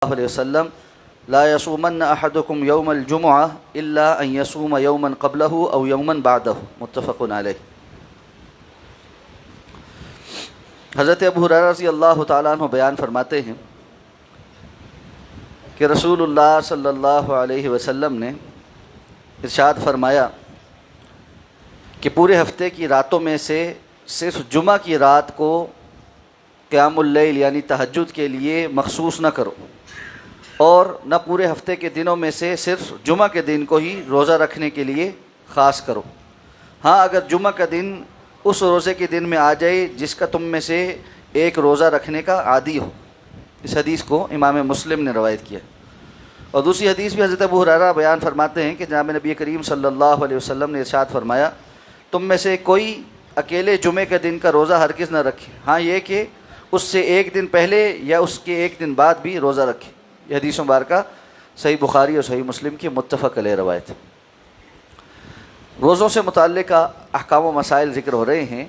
علیہ وسلم لا یصومن احدکم یوم الجمعہ الا ان یصوم یوما قبلہ او یوما بعدہ متفق علیہ۔ حضرت ابو ہریرہ رضی اللہ تعالیٰ عنہ بیان فرماتے ہیں کہ رسول اللہ صلی اللہ علیہ وسلم نے ارشاد فرمایا کہ پورے ہفتے کی راتوں میں سے صرف جمعہ کی رات کو قیام اللیل یعنی تہجد کے لیے مخصوص نہ کرو، اور نہ پورے ہفتے کے دنوں میں سے صرف جمعہ کے دن کو ہی روزہ رکھنے کے لیے خاص کرو۔ ہاں اگر جمعہ کا دن اس روزے کے دن میں آ جائے جس کا تم میں سے ایک روزہ رکھنے کا عادی ہو۔ اس حدیث کو امام مسلم نے روایت کیا۔ اور دوسری حدیث بھی حضرت ابو ہریرہ بیان فرماتے ہیں کہ جناب نبی کریم صلی اللہ علیہ وسلم نے ارشاد فرمایا تم میں سے کوئی اکیلے جمعے کے دن کا روزہ ہرگز نہ رکھے، ہاں یہ کہ اس سے ایک دن پہلے یا اس کے ایک دن بعد بھی روزہ رکھے۔ یہ حدیث مبارکہ صحیح بخاری اور صحیح مسلم کی متفق علیہ روایت۔ روزوں سے متعلق احکام و مسائل ذکر ہو رہے ہیں۔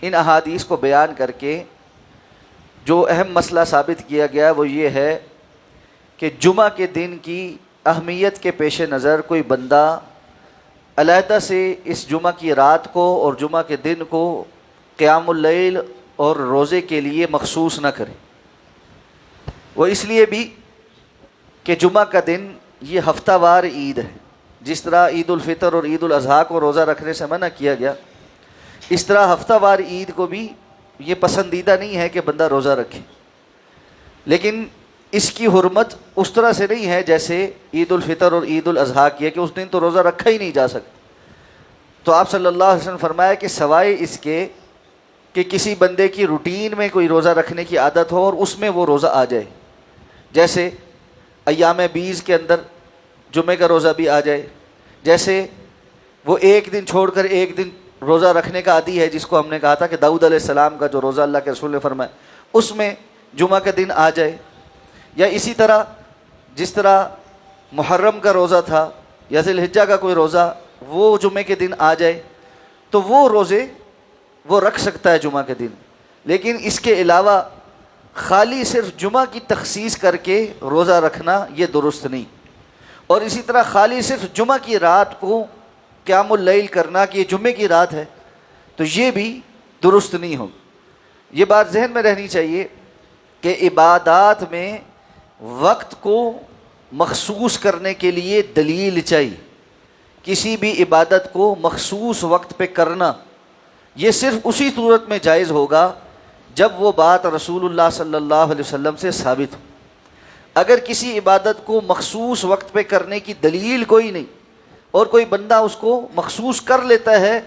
ان احادیث کو بیان کر کے جو اہم مسئلہ ثابت کیا گیا وہ یہ ہے کہ جمعہ کے دن کی اہمیت کے پیش نظر کوئی بندہ علیحدہ سے اس جمعہ کی رات کو اور جمعہ کے دن کو قیام اللیل اور روزے کے لیے مخصوص نہ کرے۔ وہ اس لیے بھی کہ جمعہ کا دن یہ ہفتہ وار عید ہے، جس طرح عید الفطر اور عید الاضحیٰ کو روزہ رکھنے سے منع کیا گیا، اس طرح ہفتہ وار عید کو بھی یہ پسندیدہ نہیں ہے کہ بندہ روزہ رکھے، لیکن اس کی حرمت اس طرح سے نہیں ہے جیسے عید الفطر اور عید الاضحیٰ کی ہے کہ اس دن تو روزہ رکھا ہی نہیں جا سکتا۔ تو آپ صلی اللہ علیہ وسلم فرمایا کہ سوائے اس کے کہ کسی بندے کی روٹین میں کوئی روزہ رکھنے کی عادت ہو اور اس میں وہ روزہ آ جائے، جیسے ایام بیز کے اندر جمعے کا روزہ بھی آ جائے، جیسے وہ ایک دن چھوڑ کر ایک دن روزہ رکھنے کا عادی ہے جس کو ہم نے کہا تھا کہ داؤد علیہ السلام کا جو روزہ اللہ کے رسول نے فرمایا اس میں جمعہ کا دن آ جائے، یا اسی طرح جس طرح محرم کا روزہ تھا یا ذی الحجہ کا کوئی روزہ وہ جمعے کے دن آ جائے تو وہ روزے وہ رکھ سکتا ہے جمعہ کے دن، لیکن اس کے علاوہ خالی صرف جمعہ کی تخصیص کر کے روزہ رکھنا یہ درست نہیں، اور اسی طرح خالی صرف جمعہ کی رات کو قیام اللیل کرنا کہ یہ جمعے کی رات ہے تو یہ بھی درست نہیں ہو۔ یہ بات ذہن میں رہنی چاہیے کہ عبادات میں وقت کو مخصوص کرنے کے لیے دلیل چاہیے۔ کسی بھی عبادت کو مخصوص وقت پہ کرنا یہ صرف اسی صورت میں جائز ہوگا جب وہ بات رسول اللہ صلی اللہ علیہ وسلم سے ثابت ہو۔ اگر کسی عبادت کو مخصوص وقت پہ کرنے کی دلیل کوئی نہیں اور کوئی بندہ اس کو مخصوص کر لیتا ہے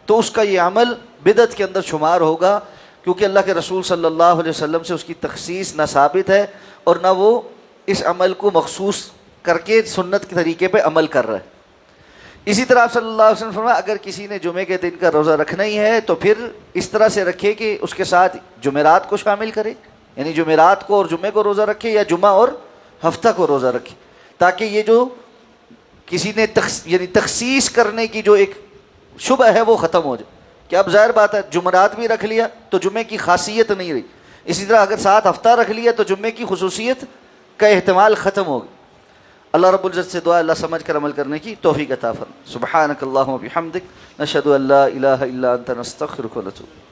تو اس کا یہ عمل بدعت کے اندر شمار ہوگا، کیونکہ اللہ کے رسول صلی اللہ علیہ وسلم سے اس کی تخصیص نہ ثابت ہے اور نہ وہ اس عمل کو مخصوص کر کے سنت کے طریقے پہ عمل کر رہا ہے۔ اسی طرح آپ صلی اللہ علیہ وسلم فرمایا اگر کسی نے جمعے کے دن کا روزہ رکھنا ہی ہے تو پھر اس طرح سے رکھے کہ اس کے ساتھ جمعرات کو شامل کرے، یعنی جمعرات کو اور جمعے کو روزہ رکھے یا جمعہ اور ہفتہ کو روزہ رکھے، تاکہ یہ جو کسی نے یعنی تخصیص کرنے کی جو ایک شبہ ہے وہ ختم ہو جائے کہ اب ظاہر بات ہے جمعرات بھی رکھ لیا تو جمعے کی خاصیت نہیں رہی، اسی طرح اگر ساتھ ہفتہ رکھ لیا تو جمعے کی خصوصیت کا احتمال ختم ہو گیا۔ اللہ رب العزت سے دعا اللہ سمجھ کر عمل کرنے کی توفیق عطا فرمائے۔ سبحانک اللہم و بحمدک، نشہد ان لا الہ الا انت، نستغفرک و نتوب۔